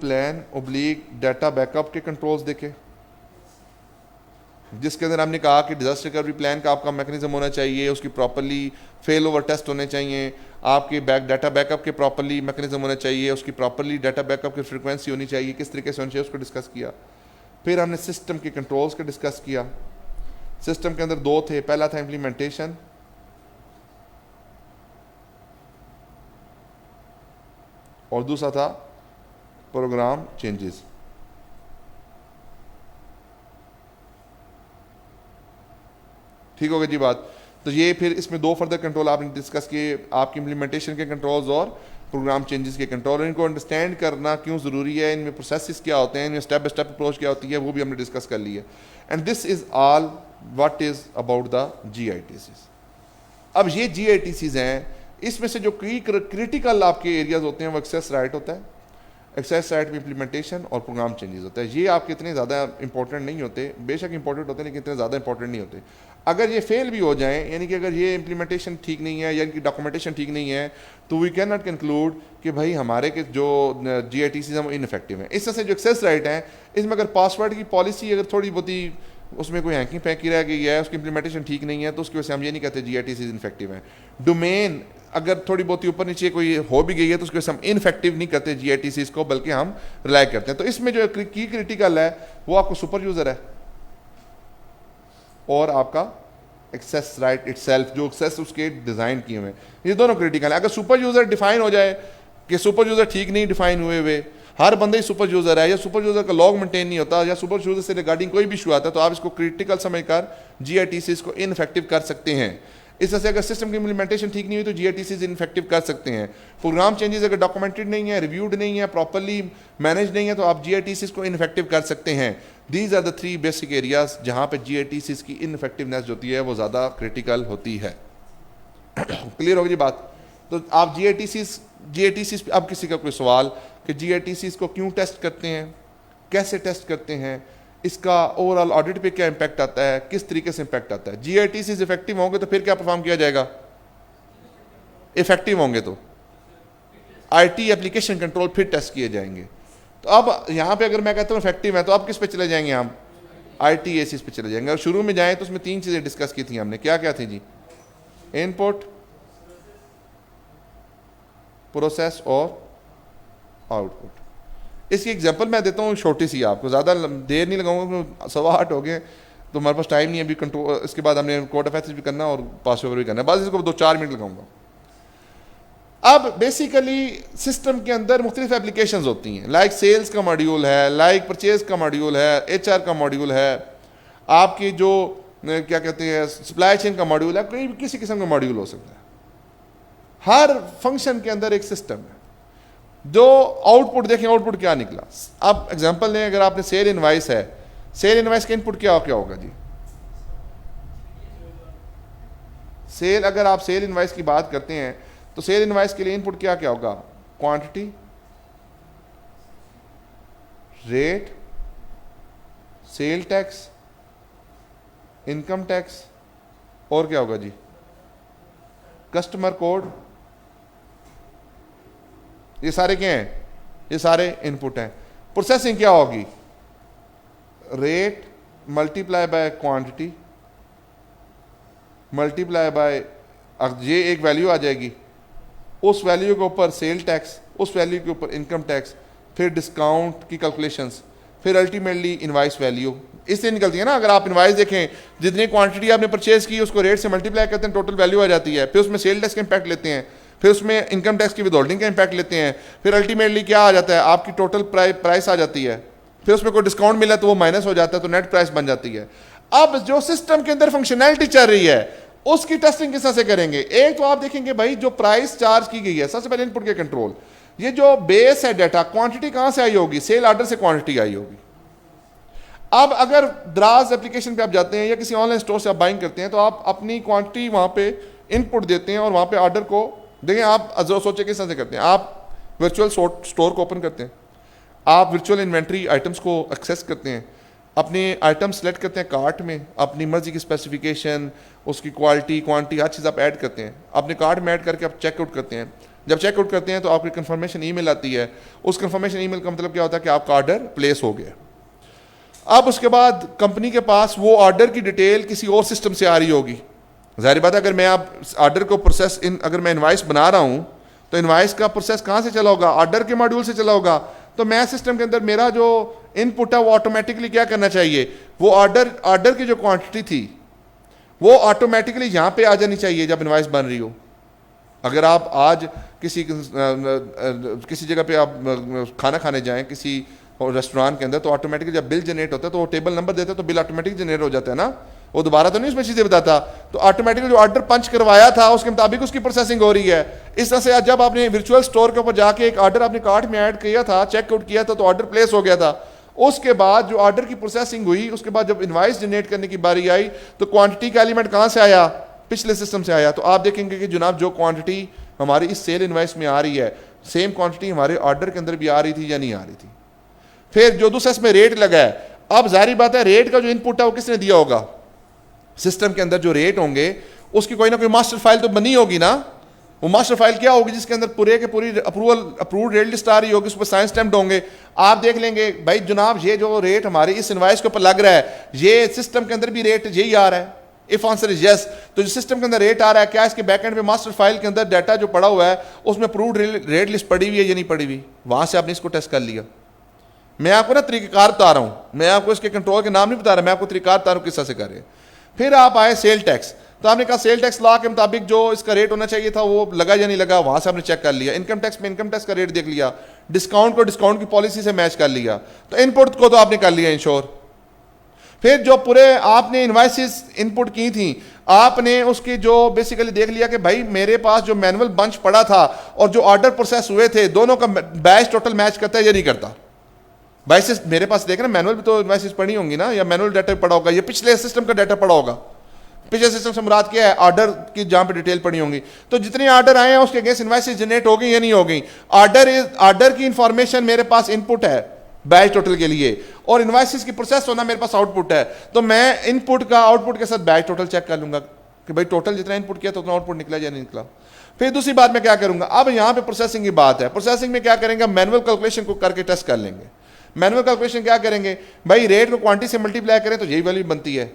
Plan oblique data backup के controls देखे, जिसके अंदर हमने कहा कि डिजास्टर रिकवरी प्लान का आपका मैकेनिज्म होना चाहिए, उसकी प्रॉपर्ली फेल ओवर टेस्ट होने चाहिए, आपके डाटा बैकअप के प्रॉपर्ली मैकेनिज्म होने चाहिए, उसकी प्रॉपर्ली डाटा बैकअप की फ्रीक्वेंसी होनी चाहिए, किस तरीके से होनी चाहिए उसको डिस्कस किया। फिर हमने सिस्टम के कंट्रोल्स का डिस्कस किया। सिस्टम के अंदर दो थे, पहला था इम्प्लीमेंटेशन और दूसरा था प्रोग्राम चेंजेस। ठीक हो गई जी बात। तो ये फिर इसमें दो फर्दर कंट्रोल आपने डिस्कस किए, आपकी इम्प्लीमेंटेशन के कंट्रोल्स और प्रोग्राम चेंजेस के कंट्रोल। इनको अंडरस्टैंड करना क्यों ज़रूरी है, इनमें प्रोसेसेस क्या होते हैं, इनमें स्टेप बाय स्टेप अप्रोच क्या होती है, वो भी हमने डिस्कस कर ली है। And this is all what is about the GITCs। अब ये GITCs हैं, इसमें से जो क्रिटिकल आपके एरियाज होते हैं वो एक्सेस राइट होता है, एक्सेस राइट में इम्प्लीमेंटेशन और प्रोग्राम चेंजेस होता है। ये आपके इतने ज़्यादा इंपॉर्टेंट नहीं होते, बेशक इंपॉर्टेंट होते हैं लेकिन इतने ज़्यादा इंपॉर्टेंट नहीं होते। अगर ये फेल भी हो जाएं, यानी कि अगर ये इम्प्लीमेंटेशन ठीक नहीं है या इनकी डॉक्यूमेंटेशन ठीक नहीं है, तो वी कैन नॉट कंक्लूड कि भाई हमारे के जो GITCs हैं वो इनफेक्टिव हैं। इस तरह से जो एक्सेस राइट हैं, इसमें अगर पासवर्ड की पॉलिसी अगर थोड़ी बहुत ही उसमें कोई हैंकिंग पैकी रह गई है, उसकी इम्प्लीमेंटेशन ठीक नहीं है, तो उसकी वजह से हम ये नहीं कहते GITCs इनफेक्टिव हैं। डोमेन अगर थोड़ी बहुत ऊपर नीचे कोई हो भी गई है तो उसकी वजह से हम इनफेक्टिव नहीं करते GITCs को, बल्कि हम रिलाई करते हैं। तो इसमें जो की क्रिटिकल है वो आपको सुपर यूज़र है और आपका एक्सेस राइट इटसेल्फ, जो एक्सेस उसके डिज़ाइन किए हुए हैं, ये दोनों क्रिटिकल है। अगर सुपर यूज़र डिफाइन हो जाए कि सुपर यूज़र ठीक नहीं डिफाइन हुए हर बंदे ही सुपर यूज़र है, या सुपर यूज़र का लॉग मेंटेन नहीं होता, या सुपर यूज़र से रिगार्डिंग कोई भी इशू आता है, तो आप इसको क्रिटिकल समझकर GITCs को इनफेक्टिव कर सकते हैं। इस तरह से अगर सिस्टम की इम्प्लीमेंटेशन ठीक नहीं हुई तो GITCs इनफेक्टिव कर सकते हैं। प्रोग्राम चेंजेस अगर डॉक्यूमेंटेड नहीं है, रिव्यूड नहीं है, प्रॉपर्ली मैनेज नहीं है, तो आप GITCs को इनफेक्टिव कर सकते हैं। These are the 3 basic areas जहां पे GITCs की इनफेक्टिवनेस होती है वो ज़्यादा क्रिटिकल होती है। क्लियर होगी बात। तो आप GITCs अब किसी का कोई सवाल कि GITCs को क्यों टेस्ट करते हैं, कैसे टेस्ट करते हैं, इसका ओवरऑल ऑडिट पे क्या इंपैक्ट आता है, किस तरीके से इंपैक्ट आता है। GITCs इफेक्टिव होंगे तो फिर क्या परफॉर्म किया जाएगा, इफेक्टिव होंगे तो IT एप्लीकेशन कंट्रोल फिर टेस्ट किए जाएंगे। तो अब यहाँ पे अगर मैं कहता हूँ इफेक्टिव है तो अब किस पे चले जाएंगे हम, ITACs पे चले जाएंगे। और शुरू में जाएं तो उसमें 3 चीज़ें डिस्कस की थी हमने, क्या क्या थी जी, इनपुट, प्रोसेस और आउटपुट। इसकी एग्जांपल मैं देता हूँ छोटी सी, आपको ज़्यादा देर नहीं लगाऊंगा, 7:15 हो गए तो हमारे पास टाइम नहीं है अभी कंट्रोल। इसके बाद हमने कोड ऑफ एथिक्स भी करना और पास ओवर भी करना है, बस इसको 2-4 मिनट लगाऊंगा। अब बेसिकली सिस्टम के अंदर मुख्तलिफ एप्लीकेशंस होती हैं, लाइक सेल्स का मॉड्यूल है, लाइक परचेज का मॉड्यूल है, HR का मॉड्यूल है, आपकी जो क्या कहते हैं सप्लाई चेन का मॉड्यूल है, कोई भी किसी किस्म का मॉड्यूल हो सकता है। हर फंक्शन के अंदर एक सिस्टम है। जो आउटपुट देखें, आउटपुट क्या निकला। अब एग्जांपल लें, अगर आपने सेल इनवाइस है, सेल इनवाइस का इनपुट क्या होगा जी, सेल, अगर आप सेल इनवाइस की बात करते हैं तो सेल इनवाइस के लिए इनपुट क्या होगा, quantity, rate, sale tax, income tax और क्या होगा जी, कस्टमर कोड। ये सारे क्या हैं, ये सारे इनपुट हैं। प्रोसेसिंग क्या होगी, rate multiply by quantity multiply by, ये एक वैल्यू आ जाएगी, उस वैल्यू के ऊपर सेल टैक्स, उस वैल्यू के ऊपर इनकम टैक्स, फिर डिस्काउंट की कैलकुलेशंस, फिर अल्टीमेटली इनवाइस वैल्यू। इससे निकलती है ना, अगर आप इनवाइस देखें, जितनी क्वांटिटी आपने परचेज की उसको रेट से मल्टीप्लाई करते हैं, टोटल वैल्यू आ जाती है। फिर उसमें सेल टैक्स का इंपैक्ट लेते हैं, फिर उसमें इनकम टैक्स की विदहोल्डिंग का इंपैक्ट लेते हैं, फिर अल्टीमेटली क्या आ जाता है, आपकी टोटल प्राइस आ जाती है, फिर उसमें कोई डिस्काउंट मिला तो वो माइनस हो जाता है, तो नेट प्राइस बन जाती है। अब जो सिस्टम के अंदर फंक्शनैलिटी चल रही है उसकी टेस्टिंग किस तरह से करेंगे। एक तो आप देखेंगे भाई जो प्राइस चार्ज की गई है, सबसे पहले इनपुट के कंट्रोल, ये जो बेस है डाटा, क्वांटिटी कहां से आई होगी, सेल ऑर्डर से क्वांटिटी आई होगी। अब अगर द्राज एप्लीकेशन पे आप जाते हैं या किसी ऑनलाइन स्टोर से आप बाइंग करते हैं तो आप अपनी क्वांटिटी वहां पे इनपुट देते हैं और वहां पे ऑर्डर को देखें। आप सोचे किस तरह से करते हैं, आप वर्चुअल स्टोर को ओपन करते हैं, आप वर्चुअल इन्वेंट्री आइटम्स को एक्सेस करते हैं, अपने आइटम सेलेक्ट करते हैं कार्ट में, अपनी मर्जी की स्पेसिफिकेशन, उसकी क्वालिटी, क्वांटिटी, हर चीज़ आप ऐड करते हैं, अपने कार्ट में ऐड करके आप चेकआउट करते हैं। जब चेकआउट करते हैं तो आपकी कंफर्मेशन ईमेल आती है, उस कंफर्मेशन ईमेल का मतलब क्या होता है कि आपका ऑर्डर प्लेस हो गया। अब उसके बाद कंपनी के पास वो ऑर्डर की डिटेल किसी और सिस्टम से आ रही होगी। जाहिर बात है अगर मैं आप ऑर्डर को प्रोसेस अगर मैं इनवाइस बना रहा हूँ तो इनवाइस का प्रोसेस कहाँ से चला होगा? ऑर्डर के मॉड्यूल से चला होगा। तो मैं सिस्टम के अंदर मेरा जो इनपुट है वो ऑटोमेटिकली क्या करना चाहिए, वो ऑर्डर की जो क्वांटिटी थी वो ऑटोमेटिकली यहाँ पे आ जानी चाहिए जब इनवाइस बन रही हो। अगर आप आज किसी जगह पे आप खाना खाने जाएं किसी रेस्टोरेंट के अंदर, तो ऑटोमेटिकली जब बिल जनरेट होता है तो वो टेबल नंबर देता है तो बिल ऑटोमेटिक जनरेट हो जाता है ना, वो दोबारा तो नहीं उसमें चीज़ें बताता। तो ऑटोमेटिकली जो ऑर्डर पंच करवाया था उसके मुताबिक उसकी प्रोसेसिंग हो रही है। इस तरह से जब आपने वर्चुअल स्टोर के ऊपर जाके एक ऑर्डर अपने कार्ट में ऐड किया था, चेकआउट किया था, तो ऑर्डर प्लेस हो गया था। उसके बाद जो ऑर्डर की प्रोसेसिंग हुई, उसके बाद जब इनवाइस जनरेट करने की बारी आई तो क्वांटिटी का एलिमेंट कहाँ से आया? पिछले सिस्टम से आया। तो आप देखेंगे कि जनाब जो क्वांटिटी हमारी इस सेल इनवाइस में आ रही है, सेम क्वांटिटी हमारे ऑर्डर के अंदर भी आ रही थी या नहीं आ रही थी। फिर जो दूसरा इसमें रेट लगा है, अब जाहिर बात है रेट का जो इनपुट है वो किसने दिया होगा? सिस्टम के अंदर जो रेट होंगे उसकी कोई ना कोई मास्टर फाइल तो बनी होगी ना। वो मास्टर फाइल क्या होगी? जिसके अंदर पूरे के पूरी अप्रूव्ड रेट लिस्ट आ रही होगी, उस पर साइन स्टैम्प्ड होंगे। आप देख लेंगे भाई जनाब ये जो रेट हमारे इस इनवाइस के ऊपर लग रहा है, ये सिस्टम के अंदर भी रेट यही आ रहा है। इफ आंसर इज यस, तो जो सिस्टम के अंदर रेट आ रहा है, क्या इसके बैकएंड पे मास्टर फाइल के अंदर डाटा जो पड़ा हुआ है उसमें अप्रूव्ड रेट लिस्ट पड़ी हुई है या नहीं पड़ी हुई? वहां से आपने इसको टेस्ट कर लिया। मैं आपको ना तरीक़ाकार बता रहा हूं, मैं आपको इसके कंट्रोल के नाम नहीं बता रहा, मैं आपको तरीक़ाकार बता रहा हूं किस तरह से कर रहे हैं। फिर आप आए सेल टैक्स, तो आपने कहा सेल टैक्स लॉ के मुताबिक जो इसका रेट होना चाहिए था वो लगा या नहीं लगा, वहां से आपने चेक कर लिया। इनकम टैक्स में इनकम टैक्स का रेट देख लिया, डिस्काउंट को डिस्काउंट की पॉलिसी से मैच कर लिया, तो इनपुट को तो आपने कर लिया इंश्योर। फिर जो पूरे आपने इनवाइसेस इनपुट की थी, आपने उसकी जो बेसिकली देख लिया कि भाई मेरे पास जो मैनुअल बंच पड़ा था और जो ऑर्डर प्रोसेस हुए थे, दोनों का बैच टोटल मैच करता है या नहीं करता। बाइसेस मेरे पास देख ना, मैनुअल भी तो इनवाइसेस पड़ी होंगी ना, या मैनुअल डाटा पड़ा होगा, या पिछले सिस्टम का डाटा पड़ा होगा। पिछले सिस्टम से मुराद क्या है? ऑर्डर की जहां पे डिटेल पड़ी होंगी। तो जितने ऑर्डर आए हैं उसके अगेंस्ट इनवाइसेस जनरेट हो गई या नहीं हो गई? ऑर्डर की इंफॉर्मेशन मेरे पास इनपुट है बैच टोटल के लिए, और इनवाइसेस की प्रोसेस होना मेरे पास आउटपुट है। तो मैं इनपुट का आउटपुट के साथ बैच टोटल चेक कर लूंगा कि भाई टोटल जितना इनपुट किया तो उतना आउटपुट निकला या नहीं निकला। फिर दूसरी बात मैं क्या करूंगा, अब यहां पे प्रोसेसिंग की बात है। प्रोसेसिंग में क्या करेंगे? मैनुअल कैलकुलेशन को करके टेस्ट कर लेंगे। मैनुअल कैलकुलेशन क्या करेंगे भाई? रेट को क्वांटिटी से मल्टीप्लाई करें तो यही वैल्यू बनती है।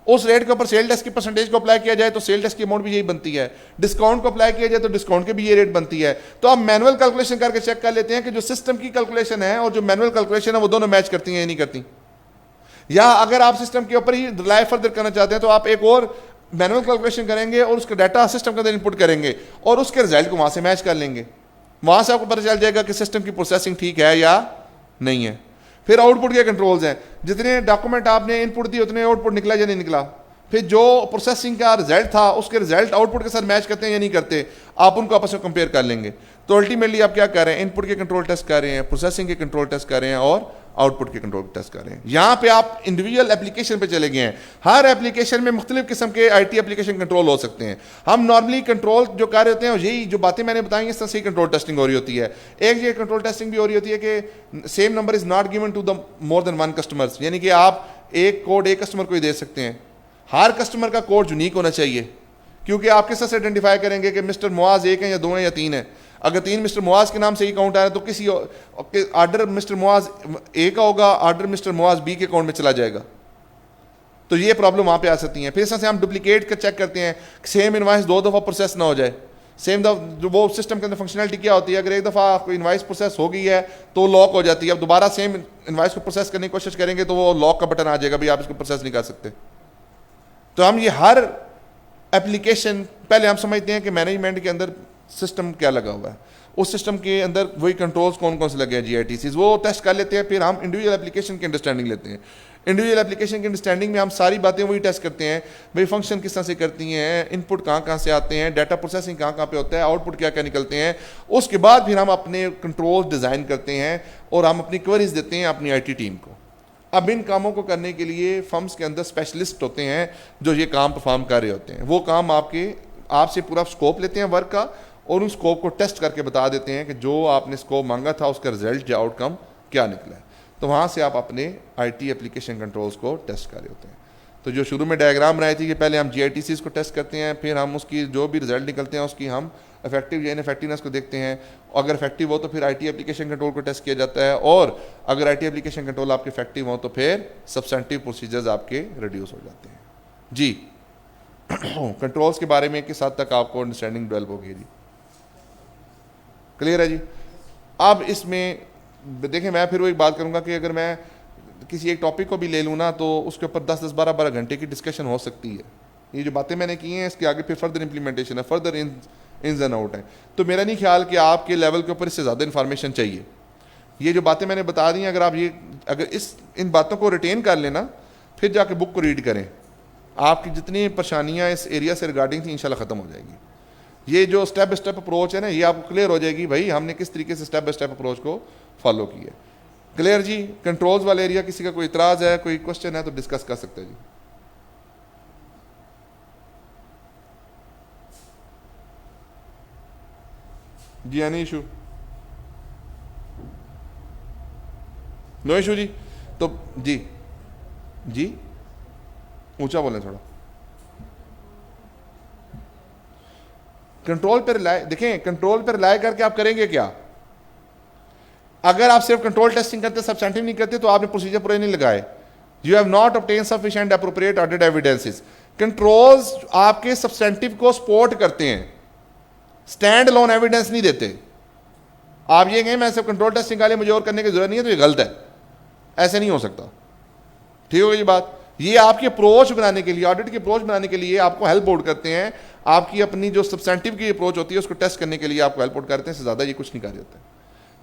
उस रेट के ऊपर सेल टैक्स की परसेंटेज को अप्लाई किया जाए तो सेल टैक्स की अमाउंट भी यही बनती है। डिस्काउंट को अप्लाई किया जाए तो डिस्काउंट के भी ये रेट बनती है। तो आप मैनुअल कैलकुलेशन करके चेक कर लेते हैं कि जो सिस्टम की कैलकुलेशन है और जो मैनुअल कैलकुलेशन है वो दोनों मैच करती हैं या नहीं करती। या अगर आप सिस्टम के ऊपर ही रिलाई फर्दर करना चाहते हैं तो आप एक और मैनुअल कैलकुलेशन करेंगे और उसका डाटा सिस्टम के अंदर इनपुट करेंगे और उसके रिजल्ट को वहां से मैच कर लेंगे। वहां से आपको पता चल जाएगा कि सिस्टम की प्रोसेसिंग ठीक है या नहीं है। फिर आउटपुट के कंट्रोल्स हैं, जितने डॉक्यूमेंट आपने इनपुट दिए उतने आउटपुट निकला या नहीं निकला। फिर जो प्रोसेसिंग का रिजल्ट था उसके रिजल्ट आउटपुट के साथ मैच करते हैं या नहीं करते, आप उनको आपस में कंपेयर कर लेंगे। तो अल्टीमेटली आप क्या कर रहे हैं? इनपुट के कंट्रोल टेस्ट कर रहे हैं, प्रोसेसिंग के कंट्रोल टेस्ट कर रहे हैं और आउटपुट के कंट्रोल टेस्ट कर रहे हैं। यहाँ पे आप इंडिविजुअल एप्लीकेशन पे चले गए हैं। हर एप्लीकेशन में मुख्तलिफ किस्म के आईटी एप्लीकेशन कंट्रोल हो सकते हैं। हम नॉर्मली कंट्रोल जो कर रहे होते हैं, यही जो बातें मैंने बताई इस तरह से कंट्रोल टेस्टिंग हो रही होती है। एक ये कंट्रोल टेस्टिंग भी हो रही होती है कि same number is not given to the more than one customers, यानी कि आप एक कोड एक कस्टमर को ही दे सकते हैं। हर कस्टमर का कोड यूनिक होना चाहिए, क्योंकि आप किस तरह से आइडेंटिफाई करेंगे कि मिस्टर मुआज एक है या दो है या तीन है। अगर तीन मिस्टर मुआज के नाम से ही अकाउंट आ रहा है तो किसी ऑर्डर मिस्टर मुआज ए का होगा, ऑर्डर मिस्टर मुआज बी के अकाउंट में चला जाएगा। तो ये प्रॉब्लम वहां पे आ सकती है। फिर इस तरह से हम डुप्लीकेट का चेक करते हैं, सेम इनवाइस दो दफ़ा प्रोसेस ना हो जाए। सेम जो वो सिस्टम के अंदर फंक्शनलिटी क्या होती है, अगर एक दफ़ा आपको इनवाइस प्रोसेस हो गई है तो लॉक हो जाती है। अब दोबारा सेम इनवाइस को प्रोसेस करने की कोशिश करेंगे तो वो लॉक का बटन आ जाएगा, भाई आप इसको प्रोसेस नहीं कर सकते। तो हम ये हर एप्लीकेशन पहले हम समझते हैं कि मैनेजमेंट के अंदर सिस्टम क्या लगा हुआ है, उस सिस्टम के अंदर वही कंट्रोल्स कौन कौन से लगे हैं, GITCs, वो टेस्ट कर लेते हैं। फिर हम इंडिविजुअल एप्लीकेशन की अंडरस्टैंडिंग लेते हैं। इंडिविजुअल एप्लीकेशन की अंडरस्टैंडिंग में हम सारी बातें वही टेस्ट करते हैं, भाई फंक्शन किस तरह से करती हैं, इनपुट कहाँ कहाँ से आते हैं, डाटा प्रोसेसिंग कहाँ कहाँ पे होता है, आउटपुट क्या क्या निकलते हैं। उसके बाद फिर हम अपने कंट्रोल डिज़ाइन करते हैं और हम अपनी क्वेरीज देते हैं अपनी IT टीम को। अब इन कामों को करने के लिए फर्म्स के अंदर स्पेशलिस्ट होते हैं जो ये काम परफॉर्म कर रहे होते हैं। वो काम आपसे पूरा स्कोप लेते हैं वर्क का और उन स्कोप को टेस्ट करके बता देते हैं कि जो आपने स्कोप मांगा था उसका रिजल्ट या आउटकम क्या निकला है। तो वहाँ से आप अपने IT एप्लीकेशन कंट्रोल्स को टेस्ट कर रहे होते हैं। तो जो शुरू में डायग्राम बनाई थी कि पहले हम GITCs को टेस्ट करते हैं, फिर हम उसकी जो भी रिजल्ट निकलते हैं उसकी हम इफेक्टिव या इनफेक्टिवनेस को देखते हैं। अगर इफेक्टिव हो तो फिर आईटी एप्लीकेशन कंट्रोल को टेस्ट किया जाता है, और अगर आईटी एप्लीकेशन कंट्रोल आपके इफेक्टिव हो तो फिर सब्सटेंटिव प्रोसीजर्स आपके रिड्यूस हो जाते हैं जी। कंट्रोल्स के बारे में किस हद तक आपको अंडरस्टैंडिंग डेवलप होगी जी, क्लियर है जी। अब इसमें देखें, मैं फिर वो एक बात करूंगा कि अगर मैं किसी एक टॉपिक को भी ले लूँ ना तो उसके ऊपर 10-10, 12-12 घंटे की डिस्कशन हो सकती है। ये जो बातें मैंने की हैं इसके आगे फिर फर्दर इंप्लीमेंटेशन है, फर्दर इन्स एंड आउट है। तो मेरा नहीं ख्याल कि आपके लेवल के ऊपर इससे ज़्यादा इन्फॉर्मेशन चाहिए। ये जो बातें मैंने बता दी हैं, अगर इन बातों को रिटेन कर लेना, फिर जाके बुक को रीड करें, आपकी जितनी परेशानियाँ इस एरिया से रिगार्डिंग थी इंशाल्लाह ख़त्म हो जाएगी। ये जो स्टेप बाय स्टेप अप्रोच है ना, ये आपको क्लियर हो जाएगी भाई हमने किस तरीके से स्टेप बाय स्टेप अप्रोच को फॉलो किया। क्लियर जी। कंट्रोल्स वाले एरिया किसी का कोई इतराज़ है, कोई क्वेश्चन है तो डिस्कस कर सकते हैं जी। जी एनी इशू? नो इशू जी। तो जी जी ऊंचा बोलें थोड़ा। कंट्रोल पर रिलाय, देखें कंट्रोल पर रिलाय करके आप करेंगे क्या? अगर आप सिर्फ कंट्रोल टेस्टिंग करते, सब्सटेंटिव नहीं करते, तो आपने प्रोसीजर पूरे नहीं लगाए। You have not obtain sufficient appropriate audit evidences. Controls आपके सब्सटेंटिव को सपोर्ट करते हैं, स्टैंड लोन एविडेंस नहीं देते। आप ये कहें मैं सिर्फ कंट्रोल टेस्टिंग निकाले मुझे और करने की जरूरत नहीं है, तो ये गलत है, ऐसे नहीं हो सकता। ठीक होगी ये बात। ये आपकी अप्रोच बनाने के लिए, ऑडिट की अप्रोच बनाने के लिए आपको हेल्प बोर्ड करते हैं। आपकी अपनी जो सब्सटेंटिव की अप्रोच होती है उसको टेस्ट करने के लिए आपको हेल्प बोर्ड करते हैं, इससे ज़्यादा ये कुछ नहीं कर रहे होते।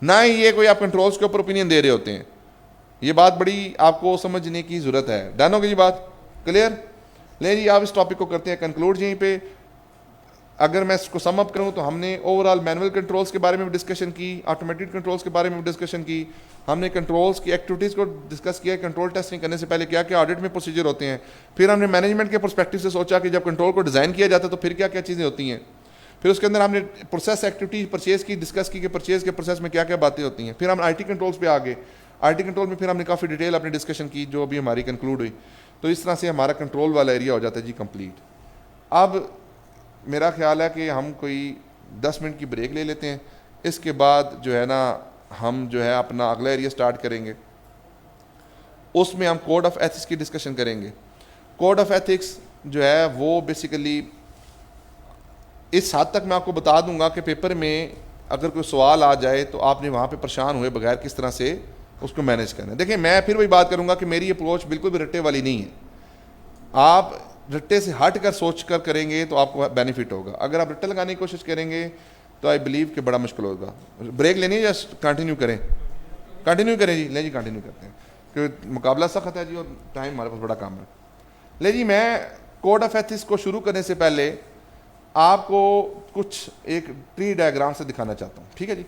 ना ही ये कोई आप कंट्रोल्स के ऊपर ओपिनियन दे रहे होते हैं। ये बात बड़ी आपको समझने की ज़रूरत है। डन होगी जी बात, क्लियर? ले जी आप इस टॉपिक को करते हैं कंक्लूड यहीं पे। अगर मैं इसको सम अप करूं तो हमने ओवरऑल मैनुअल कंट्रोल्स के बारे में भी डिस्कशन की, ऑटोमेटेड कंट्रोल्स के बारे में भी डिस्कशन की, हमने कंट्रोल्स की एक्टिविटीज़ को डिस्कस किया, कंट्रोल टेस्टिंग करने से पहले क्या क्या ऑडिट में प्रोसीजर होते हैं। फिर हमने मैनेजमेंट के पर्सपेक्टिव से सोचा कि जब कंट्रोल को डिज़ाइन किया जाता है तो फिर क्या क्या चीज़ें होती हैं। फिर उसके अंदर हमने प्रोसेस एक्टिविटी परचेज की डिस्कस की कि परचेज के प्रोसेस में क्या क्या बातें होती हैं। फिर हम आईटी कंट्रोल्स पे आ गए। आईटी कंट्रोल में फिर हमने काफ़ी डिटेल अपनी डिस्कशन की जो अभी हमारी कंक्लूड हुई। तो इस तरह से हमारा कंट्रोल वाला एरिया हो जाता है जी कंप्लीट। अब मेरा ख्याल है कि हम कोई 10 मिनट की ब्रेक ले लेते हैं। इसके बाद जो है ना हम जो है अपना अगला एरिया स्टार्ट करेंगे, उसमें हम कोड ऑफ एथिक्स की डिस्कशन करेंगे। कोड ऑफ एथिक्स जो है वो बेसिकली इस हद तक मैं आपको बता दूंगा कि पेपर में अगर कोई सवाल आ जाए तो आपने वहाँ पे परेशान हुए बगैर किस तरह से उसको मैनेज करना है। देखिए मैं फिर वही बात करूँगा कि मेरी अप्रोच बिल्कुल भी रट्टे वाली नहीं है। आप रट्टे से हट कर सोच कर करेंगे तो आपको बेनिफिट होगा। अगर आप रट्टे लगाने की कोशिश करेंगे तो आई बिलीव कि बड़ा मुश्किल होगा। ब्रेक लेनी है या कंटिन्यू करें? कंटिन्यू करें जी। ले जी कंटिन्यू करते हैं क्योंकि मुकाबला सख्त है जी और टाइम हमारे पास बड़ा कम है। ले जी मैं कोड ऑफ एथिक्स को शुरू करने से पहले आपको कुछ एक ट्री डायग्राम से दिखाना चाहता हूँ, ठीक है जी।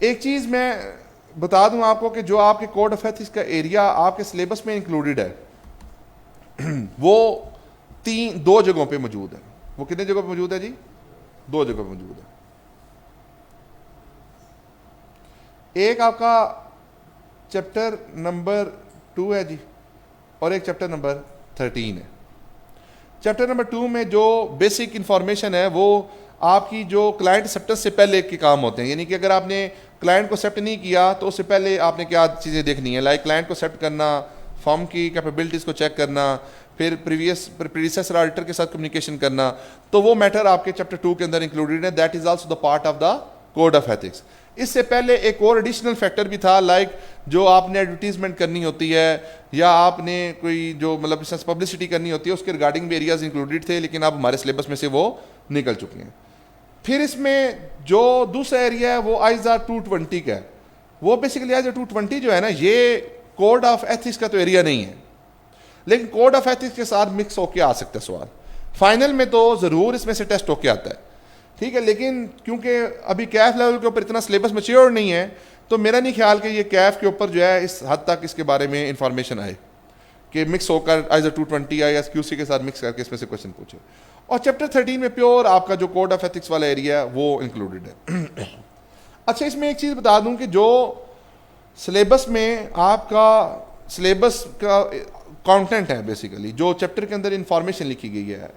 एक चीज़ मैं बता दूं आपको कि जो आपके कोड ऑफ एथिक्स का एरिया आपके सिलेबस में इंक्लूडेड है वो 2 जगहों पे मौजूद है। वो कितने जगहों पे मौजूद है जी? 2 जगहों पे मौजूद है। एक आपका चैप्टर नंबर 2 है जी और एक चैप्टर नंबर 13 है। चैप्टर नंबर 2 में जो बेसिक इंफॉर्मेशन है वो आपकी जो क्लाइंट एक्सेप्टेंस से पहले के काम होते हैं। यानी कि अगर आपने क्लाइंट को एक्सेप्ट नहीं किया तो उससे पहले आपने क्या चीज़ें देखनी है, लाइक क्लाइंट को एक्सेप्ट करना, फॉर्म की कैपेबिलिटीज़ को चेक करना, फिर प्रीवियस ऑडिटर के साथ कम्युनिकेशन करना। तो वो मैटर आपके चैप्टर 2 के अंदर इंक्लूडेड है। That is also the part of the code of ethics. इससे पहले एक और एडिशनल फैक्टर भी था, लाइक जो आपने एडवर्टीजमेंट करनी होती है या आपने कोई जो मतलब बिजनेस पब्लिसिटी करनी होती है उसके रिगार्डिंग भी एरियाज इंक्लूडेड थे, लेकिन अब हमारे सिलेबस में से वो निकल चुके हैं। फिर इसमें जो दूसरा एरिया है वो ISA 220 का है। वो बेसिकली ISA 220 जो है ना, ये कोड ऑफ एथिक्स का तो एरिया नहीं है, लेकिन कोड ऑफ एथिक्स के साथ मिक्स होके आ सकता है सवाल। फाइनल में तो ज़रूर इसमें से टेस्ट होके आता है, ठीक है। लेकिन क्योंकि अभी कैफ लेवल के ऊपर इतना सिलेबस मैच्योर नहीं है तो मेरा नहीं ख्याल कि ये कैफ के ऊपर जो है इस हद तक इसके बारे में इंफॉर्मेशन आए कि मिक्स होकर ISA 220 या QC के साथ मिक्स करके इसमें से क्वेश्चन पूछे। और चैप्टर 13 में प्योर आपका जो कोड ऑफ एथिक्स वाला एरिया है वो इंक्लूडेड है। अच्छा, इसमें एक चीज़ बता दूं कि जो सिलेबस में आपका सिलेबस का कंटेंट है, बेसिकली जो चैप्टर के अंदर इंफॉर्मेशन लिखी गई है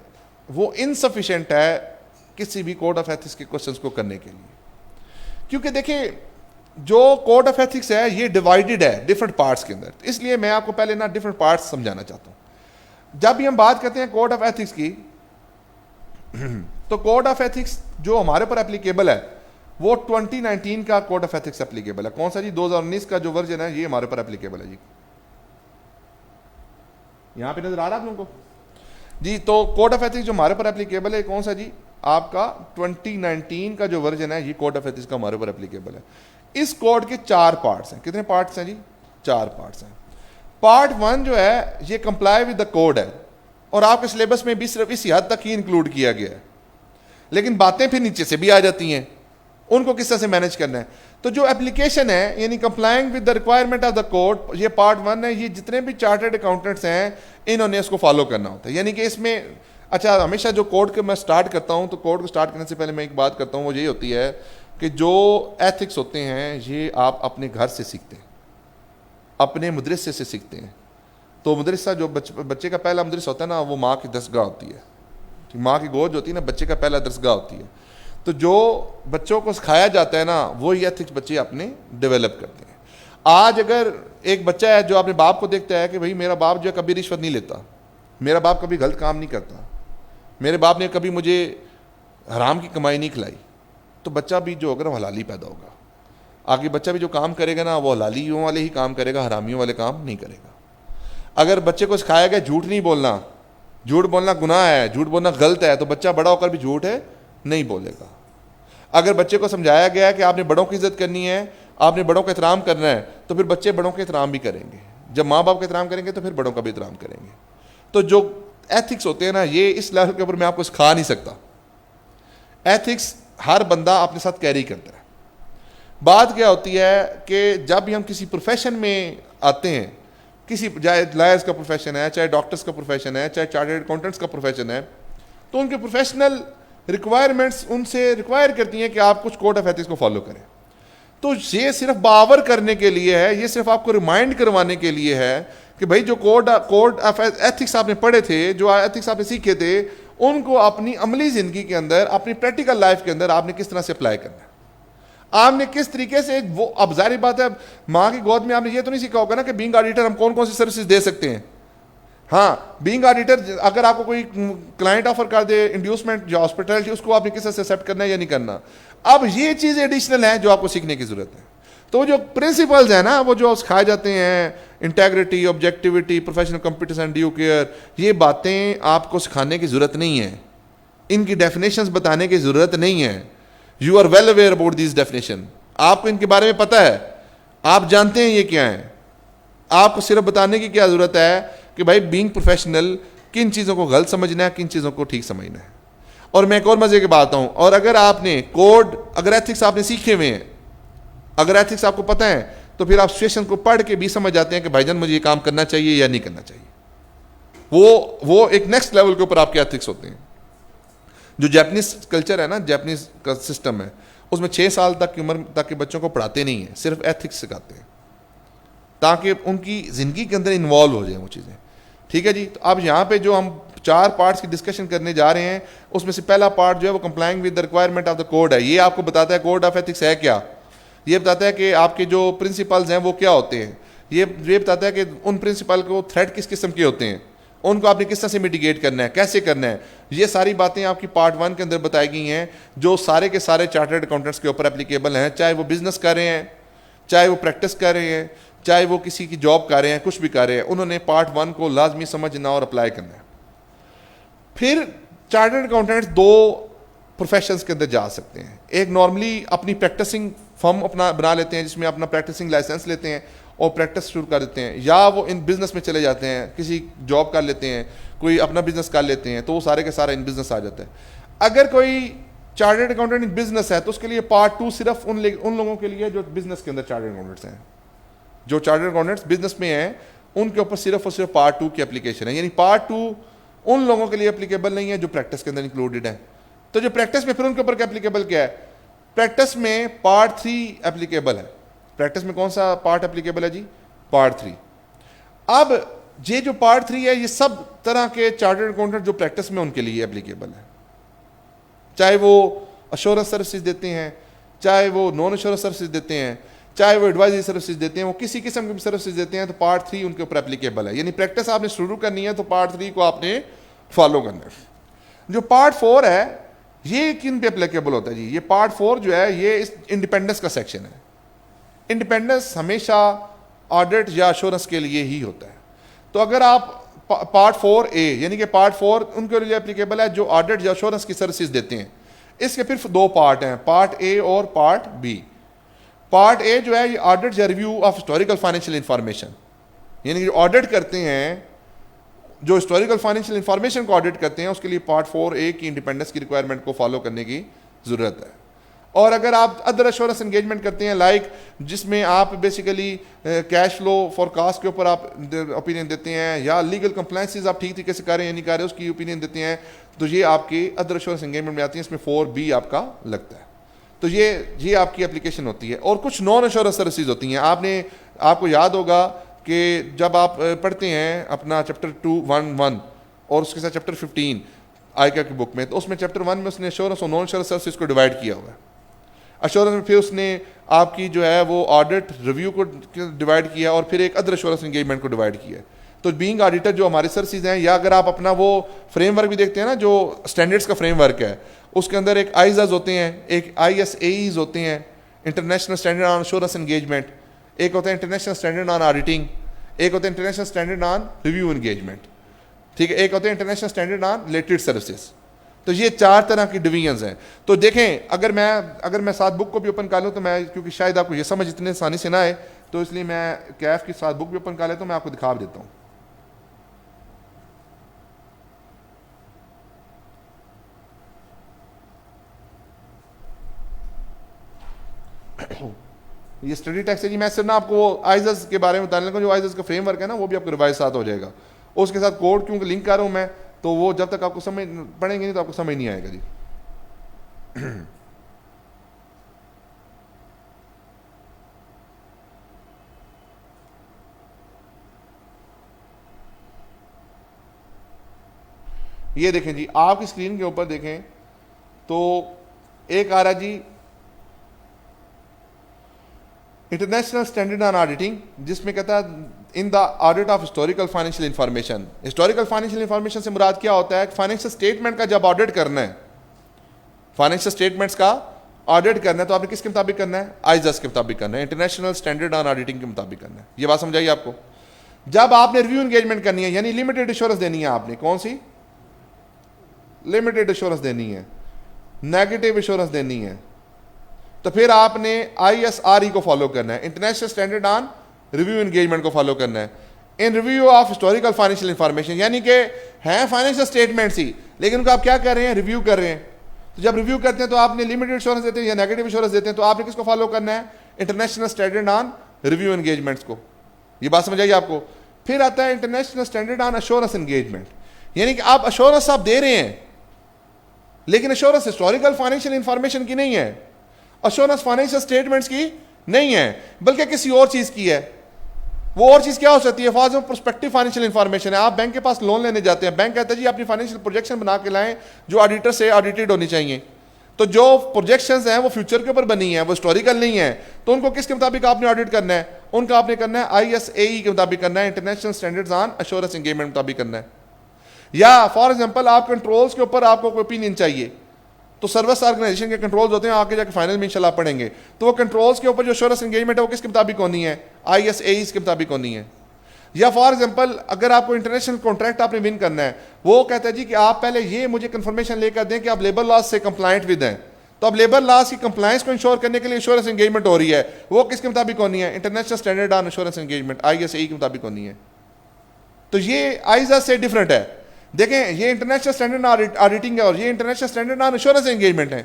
वो इनसफिशिएंट है किसी भी कोड ऑफ एथिक्स के क्वेश्चंस को करने के लिए। क्योंकि देखिए जो कोड ऑफ एथिक्स है ये डिवाइडेड है डिफरेंट पार्ट्स के अंदर, इसलिए मैं आपको पहले ना डिफरेंट पार्ट्स समझाना चाहता हूं। जब भी हम बात करते हैं कोड ऑफ एथिक्स की, तो कोड ऑफ एथिक्स जो हमारे पर एप्लीकेबल है वो 2019 का कोड ऑफ एथिक्स एप्लीकेबल है। कौन सा जी? 2019 का जो वर्जन है ये हमारे पर एप्लीकेबल है जी। यहां पे नजर आ रहा है आप लोगों को जी? तो कोड ऑफ एथिक्स जो हमारे पर एप्लीकेबल है कौन सा जी? आपका 2019 का जो वर्जन है ये कोड ऑफ एथिक्स का हमारे पर एप्लीकेबल है। इस कोड के 4 पार्ट्स हैं। कितने पार्ट्स हैं जी? 4 पार्ट्स हैं। पार्ट 1 जो है ये कंप्लाई विद द कोड है और आपके सिलेबस में भी सिर्फ इसी हद तक ही इंक्लूड किया गया है, लेकिन बातें फिर नीचे से भी आ जाती हैं, उनको किस तरह से मैनेज करना है। तो जो एप्लीकेशन है यानी complying with the requirement of the code, ये पार्ट 1 है। ये जितने भी चार्टर्ड अकाउंटेंट्स हैं इन्होंने इसको फॉलो करना होता है। यानी कि इसमें अच्छा हमेशा जो कोड के मैं स्टार्ट करता हूं, तो कोड को स्टार्ट करने से पहले मैं एक बात करता हूं, वो यही होती है कि जो एथिक्स होते हैं ये आप अपने घर से सीखते हैं, अपने मदरसे से सीखते हैं। तो मदरसा जो बच्चे का पहला मदरसा होता है ना, वो माँ की दरसगाह होती है, माँ की गोद होती है ना, बच्चे का पहला दरसगाह होती है। तो जो बच्चों को सिखाया जाता है ना, वो ये एथिक्स बच्चे अपने डेवलप करते हैं। आज अगर एक बच्चा है जो अपने बाप को देखता है कि भाई मेरा बाप जो है कभी रिश्वत नहीं लेता, मेरा बाप कभी गलत काम नहीं करता, मेरे बाप ने कभी मुझे हराम की कमाई नहीं खिलाई, तो बच्चा भी जो अगर वो हलाली पैदा होगा। आगे बच्चा भी जो काम करेगा ना, वो हलालियों वाले ही काम करेगा, हरामियों वाले काम नहीं करेगा। अगर बच्चे को सिखाया गया झूठ नहीं बोलना, झूठ बोलना गुनाह है, झूठ बोलना गलत है, तो बच्चा बड़ा होकर भी झूठ है नहीं बोलेगा। अगर बच्चे को समझाया गया है कि आपने बड़ों की इज्जत करनी है, आपने बड़ों का एहतराम करना है, तो फिर बच्चे बड़ों का एहतराम भी करेंगे। जब माँ बाप का एहतराम करेंगे तो फिर बड़ों का भी एहतराम करेंगे। तो जो एथिक्स होते हैं ना, ये इस लेवल के ऊपर मैं आपको सिखा नहीं सकता। एथिक्स हर बंदा अपने साथ कैरी करता है। बात क्या होती है कि जब भी हम किसी प्रोफेशन में आते हैं, किसी चाहे लॉयर्स का प्रोफेशन है, चाहे डॉक्टर्स का प्रोफेशन है, चाहे चार्टर्ड अकाउंटेंट्स का प्रोफेशन है, तो उनके प्रोफेशनल रिक्वायरमेंट्स उनसे रिक्वायर करती हैं कि आप कुछ कोड ऑफ एथिक्स को फॉलो करें। तो ये सिर्फ बावर करने के लिए है, ये सिर्फ आपको रिमाइंड करवाने के लिए है कि भाई जो कोड ऑफ एथिक्स आपने पढ़े थे, जो एथिक्स आपने सीखे थे, उनको अपनी अमली जिंदगी के अंदर, अपनी प्रैक्टिकल लाइफ के अंदर आपने किस तरह से अप्लाई करना है, आपने किस तरीके से वो। अब जाहिर बात है माँ की गोद में आपने ये तो नहीं सीखा होगा ना कि बीइंग ऑडिटर हम कौन कौन सी सर्विसेज दे सकते हैं। हाँ, बीइंग ऑडिटर अगर आपको कोई क्लाइंट ऑफर कर दे इंड्यूसमेंट या हॉस्पिटैलिटी, उसको आपने किस तरह से एक्सेप्ट करना है या नहीं करना। अब ये चीज़ एडिशनल है जो आपको सीखने की जरूरत है। तो जो प्रिंसिपल्स हैं ना, वो जो सिखाए जाते हैं, integrity, objectivity, professional competence and due care, ये बातें आपको सिखाने की जरूरत नहीं है, इनकी डेफिनेशंस बताने की जरूरत नहीं है। You are well aware about this definition, आपको इनके बारे में पता है, आप जानते हैं ये क्या है। आपको सिर्फ बताने की क्या जरूरत है कि भाई बीइंग प्रोफेशनल किन चीज़ों को गलत समझना है, किन चीज़ों को ठीक समझना है। और मैं एक और मजे की बात हूँ, और अगर आपने कोड, अगर एथिक्स आपने सीखे हुए हैं, अगर एथिक्स आपको पता है, तो फिर आप सिचुएशन को पढ़ के भी समझ जाते हैं कि भाईजान मुझे ये काम करना चाहिए या नहीं करना चाहिए। वो एक नेक्स्ट लेवल के ऊपर आपके एथिक्स होते हैं। जो जापानीज कल्चर है ना, जापानीज का सिस्टम है, उसमें 6 साल तक की उम्र तक के बच्चों को पढ़ाते नहीं है, सिर्फ एथिक्स सिखाते हैं ताकि उनकी ज़िंदगी के अंदर इन्वॉल्व हो जाए वो चीज़ें। ठीक है जी। तो अब यहाँ पे जो हम 4 पार्ट्स की डिस्कशन करने जा रहे हैं, उसमें से पहला पार्ट जो है वो complying with the requirement of the code है। ये आपको बताता है कोड ऑफ एथिक्स है क्या, ये बताता है कि आपके जो प्रिंसिपल्स हैं वो क्या होते हैं, ये बताता है कि उन प्रिंसिपल को थ्रेट किस किस्म के होते हैं, उनको आपने किस तरह से मिटिगेट करना है, कैसे करना है। ये सारी बातें आपकी पार्ट 1 के अंदर बताई गई हैं, जो सारे के सारे चार्टर्ड अकाउंटेंट्स के ऊपर एप्लीकेबल हैं, चाहे वो बिजनेस कर रहे हैं, चाहे वो प्रैक्टिस कर रहे हैं, चाहे वो किसी की जॉब कर रहे हैं, कुछ भी कर रहे हैं, उन्होंने पार्ट 1 को लाजमी समझना और अप्लाई करना है। फिर चार्टर्ड अकाउंटेंट्स 2 प्रोफेशंस के अंदर जा सकते हैं। एक नॉर्मली अपनी प्रैक्टिसिंग फर्म अपना बना लेते हैं, जिसमें अपना प्रैक्टिसिंग लाइसेंस लेते हैं और प्रैक्टिस शुरू कर देते हैं, या वो इन बिजनेस में चले जाते हैं, किसी जॉब कर लेते हैं, कोई अपना बिजनेस कर लेते हैं, तो वो सारे के सारे इन बिजनेस आ जाता है। अगर कोई चार्टर्ड अकाउंटेंट इन बिजनेस है, तो उसके लिए पार्ट 2 सिर्फ उन लोगों के लिए जो बिजनेस के अंदर चार्टर्ड अकाउंटेंट्स हैं। जो चार्टर्ड अकाउंटेंट्स बिजनेस में हैं, उनके ऊपर सिर्फ और सिर्फ पार्ट 2 की एप्लीकेशन है। यानी पार्ट 2 उन लोगों के लिए एप्लीकेबल नहीं है जो प्रैक्टिस के अंदर इंक्लूडेड है। तो जो प्रैक्टिस में फिर उनके ऊपर एप्लीकेबल क्या है, प्रैक्टिस में पार्ट 3 एप्लीकेबल है। प्रैक्टिस में कौन सा पार्ट एप्लीकेबल है जी, पार्ट 3। अब ये जो पार्ट 3 है, ये सब तरह के चार्टर्ड अकाउंटेंट जो प्रैक्टिस में उनके लिए एप्लीकेबल है। चाहे वो अश्योरेंस सर्विसेज देते हैं, चाहे वो नॉन अश्योरेंस सर्विसेज देते हैं, चाहे वो एडवाइजरी सर्विसेज देते हैं, वो किसी किस्म की सर्विसेज देते हैं, तो पार्ट 3 उनके ऊपर एप्लीकेबल है। यानी प्रैक्टिस आपने शुरू करनी है तो पार्ट 3 को आपने फॉलो करना है। जो पार्ट 4 है ये किन पे एप्लीकेबल होता है जी? ये पार्ट 4 जो है ये इस इंडिपेंडेंस का सेक्शन है। इंडिपेंडेंस हमेशा ऑडिट या अश्योरेंस के लिए ही होता है। तो अगर आप पार्ट 4A यानी कि पार्ट 4 उनके लिए एप्लीकेबल है जो ऑडिट या अश्योरेंस की सर्विसेज देते हैं। इसके फिर 2 पार्ट हैं, पार्ट A और पार्ट B। पार्ट A जो है ये ऑडिट या review of historical financial information, यानी जो ऑडिट करते हैं, जो हिस्टोरिकल फाइनेंशियल इंफॉर्मेशन को ऑडिट करते हैं, उसके लिए पार्ट 4A की इंडिपेंडेंस की रिक्वायरमेंट को फॉलो करने की जरूरत है। और अगर आप अदर एश्योरेंस एंगेजमेंट करते हैं लाइक जिसमें आप बेसिकली कैश फ्लो फोरकास्ट के ऊपर आप ओपिनियन देते हैं या लीगल कंप्लायंसेस आप ठीक तरीके से कर रहे हैं या नहीं कर रहे उसकी ओपिनियन देते हैं, तो ये आपकी अदर एश्योरेंस एंगेजमेंट में आती है। इसमें 4B आपका लगता है। तो ये आपकी एप्लीकेशन होती है। और कुछ नॉन एश्योरेंस सर्विसेज होती हैं। आपको याद होगा कि जब आप पढ़ते हैं अपना चैप्टर 2.1.1 और उसके साथ चैप्टर 15 आयकर की बुक में, तो उसमें चैप्टर 1 में उसने एश्योरेंस और नॉन एश्योरेंस सर्विसेज को डिवाइड किया हुआ है। एश्योरेंस में फिर उसने आपकी जो है वो ऑडिट रिव्यू को डिवाइड किया और फिर एक अदर एश्योरेंस एंगेजमेंट को डिवाइड किया। तो बीइंग ऑडिटर जो हमारे सर्विसेज हैं, या अगर आप अपना वो फ्रेमवर्क भी देखते हैं ना जो स्टैंडर्ड्स का फ्रेमवर्क है, उसके अंदर एक आईजाज होते हैं, एक ISAEs होते हैं, international standard on assurance engagement, एक होता है इंटरनेशनल स्टैंडर्ड ऑन ऑडिटिंग, एक होता है international standard on review engagement, ठीक है, एक होता है international standard on related services. तो ये 4 तरह की डिवीजन्स हैं। तो देखें अगर मैं साथ बुक को भी ओपन कर लूँ तो मैं, क्योंकि शायद आपको ये समझ इतने आसानी से ना आए, तो इसलिए मैं कैफ की साथ बुक भी ओपन कर लेता हूँ, मैं आपको दिखा देता हूँ। ये स्टडी टेक्स्ट है जी। मैं सिर्फ ना आपको आइजस के बारे में बताने लगा, जो आइजस का फ्रेमवर्क है ना वो भी आपको रिवाइज साथ हो जाएगा। उसके साथ कोड क्योंकि लिंक कर रहा हूँ मैं, तो वो जब तक आपको समझ पढ़ेंगे नहीं तो आपको समझ नहीं आएगा जी। ये देखें जी, आपकी स्क्रीन के ऊपर देखें तो एक आ रहा जी इंटरनेशनल स्टैंडर्ड ऑन ऑडिटिंग, जिसमें कहता है in the audit of historical financial information. Historical financial information से मुराद क्या होता है? फाइनेंशियल स्टेटमेंट का जब ऑडिट करना है, फाइनेंशियल स्टेटमेंट्स का ऑडिट करना है, तो आपने किसके मुताबिक करना है? आइजस के मुताबिक करना है, इंटरनेशनल स्टैंडर्ड ऑन ऑडिटिंग के मुताबिक करना है। ये बात समझाइए आपको। जब आपने रिव्यू एंगेजमेंट करनी है, यानी लिमिटेड एश्योरेंस देनी है, आपने कौन सी लिमिटेड एश्योरेंस देनी है, नेगेटिव एश्योरेंस देनी है, तो फिर आपने ISRE को फॉलो करना है, international standard on review engagement को फॉलो करना है। In review of historical financial information, यानी कि हैं फाइनेंशियल स्टेटमेंट्स ही, लेकिन उनको आप क्या कर रहे हैं? रिव्यू कर रहे हैं। तो जब रिव्यू करते हैं तो आपने लिमिटेड एश्योरेंस देते हैं या नेगेटिव एश्योरेंस देते हैं, तो आपने किसको फॉलो करना है? International standard on review engagements को। ये बात समझ आइए आपको। फिर आता है international standard on assurance engagement, यानी कि आप एश्योरेंस आप दे रहे हैं, लेकिन एश्योरेंस हिस्टोरिकल फाइनेंशियल इंफॉर्मेशन की नहीं है, एश्योरेंस फाइनेंशियल स्टेटमेंट्स की नहीं है, बल्कि किसी और चीज की है। वो और चीज क्या हो सकती है? For example prospective financial information है। आप बैंक के पास लोन लेने जाते हैं, बैंक कहता है जी अपनी फाइनेंशियल प्रोजेक्शन बना के लाएं जो ऑडिटर से ऑडिटेड होनी चाहिए। तो जो प्रोजेक्शंस हैं वो फ्यूचर के ऊपर बनी है, वो हिस्टोरिकल नहीं है, तो उनको किसके मुताबिक आपने ऑडिट करना है? उनका आपने करना है ISAE के मुताबिक करना है, international standards on assurance engagement मुताबिक करना है। या फॉर एग्जांपल आप कंट्रोल्स के ऊपर आपको कोई ओपिनियन चाहिए, तो सर्विस ऑर्गेनाइजेशन के कंट्रोल्स होते हैं, आगे जाके फाइनल में इंशाल्लाह पढ़ेंगे। तो वो कंट्रोल्स के ऊपर जो एश्योरेंस एंगेजमेंट है वो किसके मुताबिक होनी है? ISAEs के मुताबिक होनी है। या फॉर एग्जांपल अगर आपको इंटरनेशनल कॉन्ट्रैक्ट आपने विन करना है, वो कहता है जी कि आप पहले ये मुझे कंफर्मेशन लेकर दें कि आप लेबर लॉज से कंप्लायंट विद हैं, तो अब लेबर लॉज की कंप्लायंस को इंश्योर करने के लिए एश्योरेंस एंगेजमेंट हो रही है, वो किसके मुताबिक होनी है? International standard on assurance engagement ISAE के मुताबिक होनी है। तो ये आइजा से डिफरेंट है। देखें ये इंटरनेशनल स्टैंडर्ड ऑडिटिंग है और ये international standard on assurance engagement है,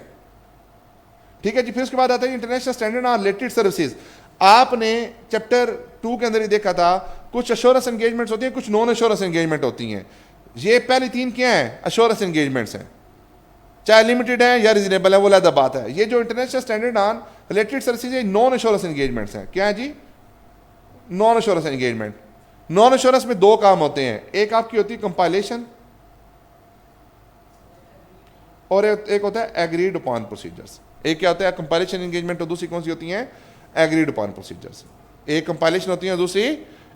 ठीक है जी। फिर उसके बाद आता है international standard on related services. आपने चैप्टर 2 के अंदर ही देखा था, कुछ एश्योरेंस एंगेजमेंट्स होती हैं, कुछ नॉन एश्योरेंस एंगेजमेंट होती हैं। ये पहली 3 क्या हैं? एश्योरेंस एंगेजमेंट्स हैं, चाहे लिमिटेड है या रीजनेबल है, वो अलग बात है। ये जो international standard on related services non assurance engagements हैं। क्या है जी? Non assurance engagement. Non assurance में 2 काम होते हैं, एक आपकी होती है कंपाइलेशन और एक होता है एग्रीड अपॉन प्रोसीजर्स। एक क्या होता है कंपाइलेशन एंगेजमेंट, और दूसरी कौन सी होती हैं एग्रीड अपॉन प्रोसीजर्स। एक कंपाइलेशन होती है, दूसरी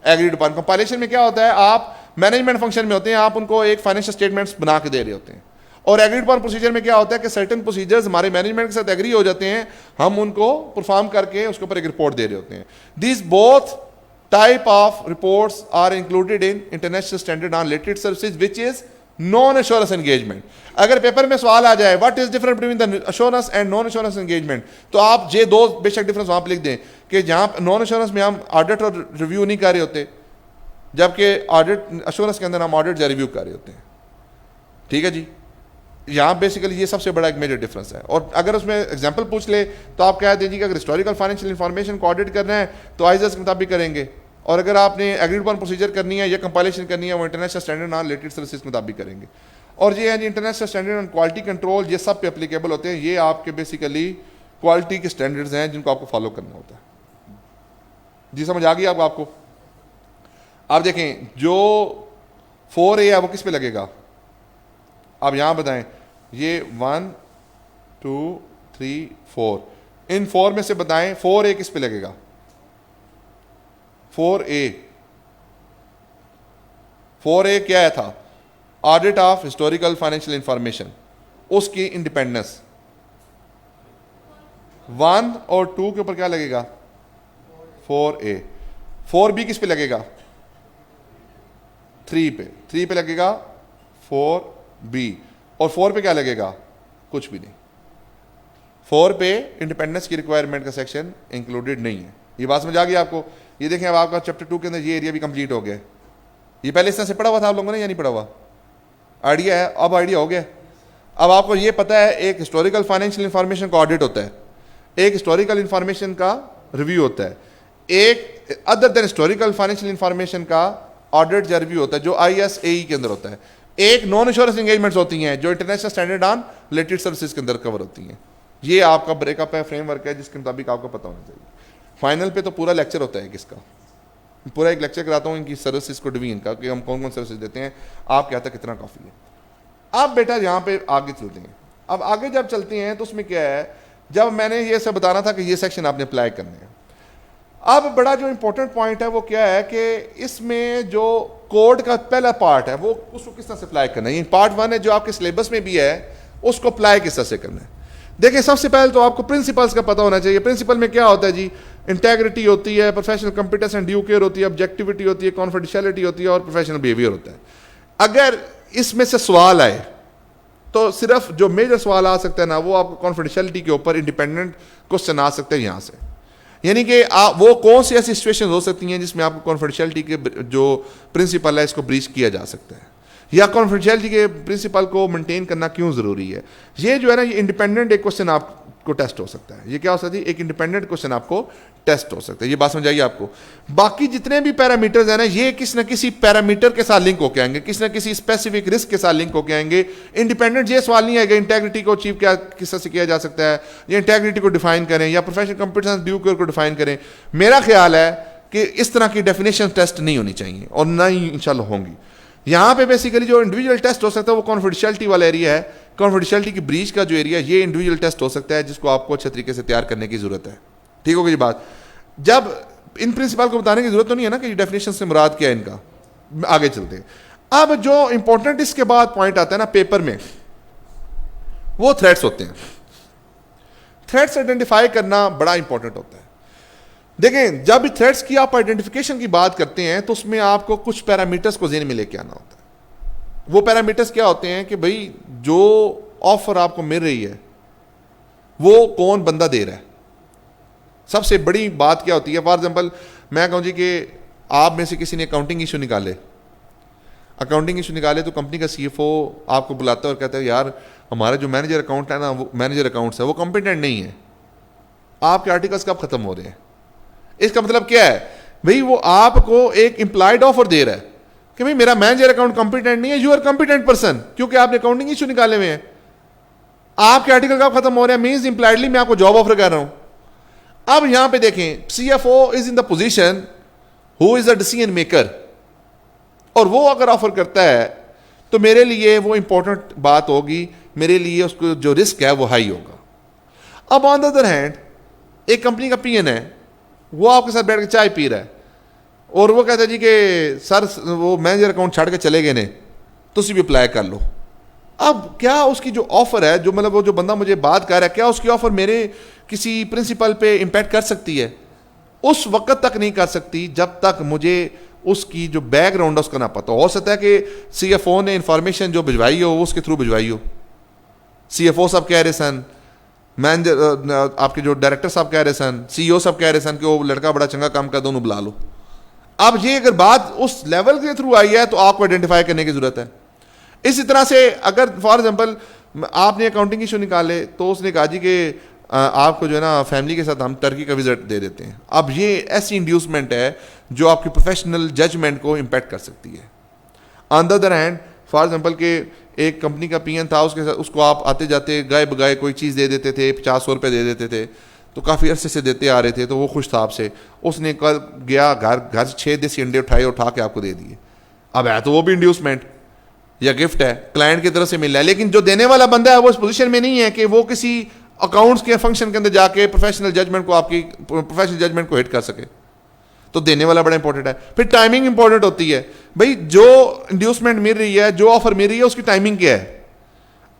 एग्रीड अपॉन। कंपाइलेशन में क्या होता है, आप मैनेजमेंट फंक्शन में होते हैं, आप उनको एक फाइनेंशियल स्टेटमेंट्स बना के दे रहे होते हैं। और एग्रीड अपॉन प्रोसीजर में क्या होता है कि सर्टेन प्रोसीजर्स हमारे मैनेजमेंट के साथ एग्री हो जाते हैं, हम उनको परफॉर्म करके उसके ऊपर एक रिपोर्ट दे रहे होते हैं। This both type of reports are included in international standard on related services which is non assurance engagement। अगर पेपर में सवाल आ जाए what is difference between the assurance and non assurance engagement, तो आप ये दो बेशक डिफरेंस वहां पर लिख दें कि जहां नॉन अश्योरेंस में हम ऑडिट और रिव्यू नहीं कर रहे होते, जबकि ऑडिट अश्योरेंस के अंदर हम ऑडिट या रिव्यू कर रहे होते हैं। ठीक है जी, यहाँ बेसिकली ये सबसे बड़ा एक मेजर डिफरेंस है। और अगर उसमें एग्जांपल पूछ ले तो आप कह दीजिए कि अगर हिस्टोरिकल फाइनेंशियल इंफॉर्मेशन को ऑडिट करना है तो आईएसएस के मुताबिक करेंगे, और अगर आपने एग्रीड अपॉन प्रोसीजर करनी है या कंपाइलेशन करनी है वो international standard on related services के मुताबिक करेंगे। और ये है जी international standard on quality control, ये सब पे एप्लीकेबल होते हैं। ये आपके बेसिकली क्वालिटी के स्टैंडर्ड्स हैं जिनको आपको फॉलो करना होता है। जी समझ आ गई आपको? आप देखें जो 4A है वो किस पे लगेगा, आप यहां बताएं। ये 1 2 3 4, इन 4 में से बताएं 4A किस पे लगेगा। 4A क्या है था, audit of historical financial information, उसकी इंडिपेंडेंस। 1 और 2 के ऊपर क्या लगेगा 4A। 4B किस पे लगेगा 3 पे लगेगा 4B। और 4 पे क्या लगेगा कुछ भी नहीं। 4 पे इंडिपेंडेंस की रिक्वायरमेंट का सेक्शन इंक्लूडेड नहीं है। ये बात समझ आ गई आपको? ये देखें अब आपका चैप्टर 2 के अंदर ये एरिया भी कंप्लीट हो गया। ये पहले इस तरह से पढ़ा हुआ था आप लोगों ने या नहीं पढ़ा हुआ? आइडिया है, अब आइडिया हो गया। अब आपको ये पता है एक हिस्टोरिकल फाइनेंशियल इंफॉर्मेशन का ऑडिट होता है, एक हिस्टोरिकल इंफॉर्मेशन का रिव्यू होता है, एक other than historical financial information का ऑडिट या रिव्यू होता है जो ISAE के अंदर होता है, एक नॉन एश्योरेंस एंगेजमेंट्स होती हैं जो international standard on related services के अंदर कवर होती हैं। ये आपका ब्रेकअप है, फ्रेमवर्क है जिसके मुताबिक आपको पता होना चाहिए। फाइनल पे तो पूरा लेक्चर होता है किसका, पूरा एक लेक्चर कराता हूँ इनकी सर्विसेज को डिवीजन का कि हम कौन कौन सर्विसेज देते हैं, आप क्या था कितना काफ़ी है। अब बेटा यहाँ पे आगे चलते हैं। अब आगे जब चलते हैं तो उसमें क्या है, जब मैंने ये सब बताना था कि ये सेक्शन आपने अप्लाई करने हैं, अब बड़ा जो इंपॉर्टेंट पॉइंट है वो क्या है कि इसमें जो कोड का पहला पार्ट है वो उसको किस तरह से अप्लाई करना है। ये पार्ट 1 है जो आपके सिलेबस में भी है, उसको अप्लाई किस तरह से करना है। देखिए सबसे पहले तो आपको प्रिंसिपल्स का पता होना चाहिए। प्रिंसिपल में क्या होता है जी, इंटेग्रिटी होती है, professional competence and due care होती है, ऑब्जेक्टिविटी होती है, कॉन्फिडेंशियलिटी होती है और प्रोफेशनल बिहेवियर होता है। अगर इसमें से सवाल आए तो सिर्फ जो मेजर सवाल आ सकता है ना वो आपको कॉन्फिडेंशियलिटी के ऊपर इंडिपेंडेंट क्वेश्चन आ सकते हैं यहाँ से। यानी कि वो कौन सी ऐसी सिचुएशन हो सकती हैं जिसमें आपको कॉन्फिडेंशियलिटी के जो प्रिंसिपल है इसको ब्रीच किया जा सकता है, या कॉन्फिडेंशियलिटी के प्रिंसिपल को मेंटेन करना क्यों जरूरी है। ये जो है ना ये इंडिपेंडेंट एक क्वेश्चन आपको टेस्ट हो सकता है। ये क्या हो सकता है, एक इंडिपेंडेंट क्वेश्चन आपको टेस्ट हो सकता है। ये बात समझ आइए आपको। बाकी जितने भी पैरामीटर्स हैं ना ये किसी न किसी पैरामीटर के साथ लिंक होके आएंगे, किसी न किसी स्पेसिफिक रिस्क के साथ लिंक होके आएंगे। इंडिपेंडेंट ये सवाल नहीं आएगा इंटेग्रिटी को अचीव क्या किस तरह से किया जा सकता है, या इंटेग्रिटी को डिफाइन करें या प्रोफेशनल कंपिटेंस ड्यू केयर को डिफाइन करें। मेरा ख्याल है कि इस तरह की डेफिनेशन टेस्ट नहीं होनी चाहिए और ना ही इंशाल्लाह होंगी। यहाँ पे बेसिकली जो इंडिविजुअल टेस्ट हो सकता है वो कॉन्फिडेंशियलिटी वाला एरिया है। कॉन्फिडेंशियलिटी की ब्रीच का जो एरिया ये इंडिविजुअल टेस्ट हो सकता है जिसको आपको अच्छे तरीके से तैयार करने की जरूरत है। ठीक होगी ये बात। जब इन प्रिंसिपल को बताने की जरूरत तो नहीं है ना कि डेफिनेशन से मुराद क्या है इनका। आगे चलते हैं। अब जो इंपॉर्टेंट इसके बाद पॉइंट आता है ना पेपर में, वो थ्रेट्स होते हैं। थ्रेट्स आइडेंटिफाई करना बड़ा इंपॉर्टेंट होता है। देखें जब थ्रेट्स की आप आइडेंटिफिकेशन की बात करते हैं तो उसमें आपको कुछ पैरामीटर्स को ज़हन में लेके आना होता है। वो पैरामीटर्स क्या होते हैं कि भाई जो ऑफर आपको मिल रही है वो कौन बंदा दे रहा है। सबसे बड़ी बात क्या होती है, फॉर एग्जांपल मैं कहूँ जी कि आप में से किसी ने अकाउंटिंग इशू निकाले, तो कंपनी का CFO आपको बुलाता है और कहता है यार हमारा जो मैनेजर अकाउंट है ना वो मैनेजर अकाउंट्स है वो कॉम्पिटेंट नहीं है, आपके आर्टिकल्स कब खत्म हो रहे हैं। इसका मतलब क्या है भाई, वो आपको एक इंप्लाइड ऑफर दे रहा है कि भाई मेरा मैनेजर अकाउंट कॉम्पिटेंट नहीं है, यू आर कॉम्पिटेंट पर्सन, क्योंकि आपने अकाउंटिंग इशू निकाले हुए हैं। आपके आर्टिकल कब खत्म हो रहे हैं, मींस इंप्लाइडली मैं आपको जॉब ऑफर कर रहा हूं। अब यहां पे देखें CFO is in the position who is the decision maker, और वो अगर ऑफर करता है तो मेरे लिए वो इंपॉर्टेंट बात होगी मेरे लिए उसको जो रिस्क है वो हाई होगा। अब ऑन द अदर हैंड एक कंपनी का पीएन है, वो आपके साथ बैठ के चाय पी रहा है और वो कहता है जी कि सर वो मैनेजर अकाउंट छाड़ के चले गए ने, तुसी भी अप्लाई कर लो। अब क्या उसकी जो ऑफर है, जो मतलब वो जो बंदा मुझे बात कर रहा है, क्या उसकी ऑफर मेरे किसी प्रिंसिपल पे इम्पैक्ट कर सकती है? उस वक्त तक नहीं कर सकती जब तक मुझे उसकी जो बैकग्राउंड है उसका ना पता हो सकता है कि सीएफओ ने इंफॉर्मेशन जो भिजवाई हो वो उसके थ्रू भिजवाई हो, सीएफओ साहब कह रहे सन, मैनेजर आपके जो डायरेक्टर साहब कह रहे सन, सीईओ साहब कह रहे सन कि वो लड़का बड़ा चंगा काम कर, दोनों बुला लो। अब ये अगर बात उस लेवल के थ्रू आई है तो आपको आइडेंटिफाई करने की जरूरत है। इसी तरह से अगर फॉर एग्जांपल आपने अकाउंटिंग इशू निकाले तो उसने कहा जी कि आपको जो है ना फैमिली के साथ हम टर्की का विजिट दे देते हैं। अब ये ऐसी इंड्यूसमेंट है जो आपकी प्रोफेशनल जजमेंट को इम्पैक्ट कर सकती है। On the other hand for example के एक कंपनी का पीएन था, उसके साथ उसको आप आते जाते गाय बगाए कोई चीज़ दे देते थे, 50-100 रुपये दे देते थे, तो काफ़ी अरसे से देते आ रहे थे, तो वो खुश था आपसे। उसने कल गया घर से 6 देसी अंडे उठा के आपको दे दिए। अब है तो वो भी इंड्यूसमेंट या गिफ्ट है, क्लाइंट की तरफ से मिल रहा है, लेकिन जो देने वाला बंदा है वो इस पोजीशन में नहीं है कि वो किसी अकाउंट्स के फंक्शन के अंदर जाके प्रोफेशनल जजमेंट को हिट कर सके। तो देने वाला बड़ा इंपॉर्टेंट है। फिर टाइमिंग इंपॉर्टेंट होती है भाई, जो इंड्यूसमेंट मिल रही है, जो ऑफर मिल रही है, उसकी टाइमिंग क्या है।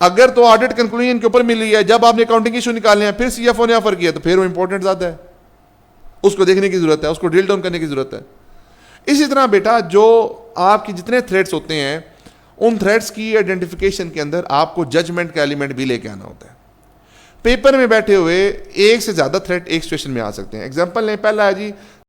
अगर तो ऑडिट कंक्लूजन के ऊपर मिल रही है, जब आपने अकाउंटिंग इशू निकालने हैं, फिर सीएफओ ने ऑफर किया, तो फिर वो इंपॉर्टेंट ज्यादा है, उसको देखने की जरूरत है, उसको ड्रिल डाउन करने की जरूरत है। इसी तरह बेटा जो आपकी जितने थ्रेड्स होते हैं, उन थ्रेड्स की आइडेंटिफिकेशन के अंदर आपको जजमेंट का एलिमेंट भी लेके आना होता है। पेपर में बैठे हुए एक से ज्यादा थ्रेड एक सिचुएशन में आ सकते हैं। एग्जांपल लें, पहला है जी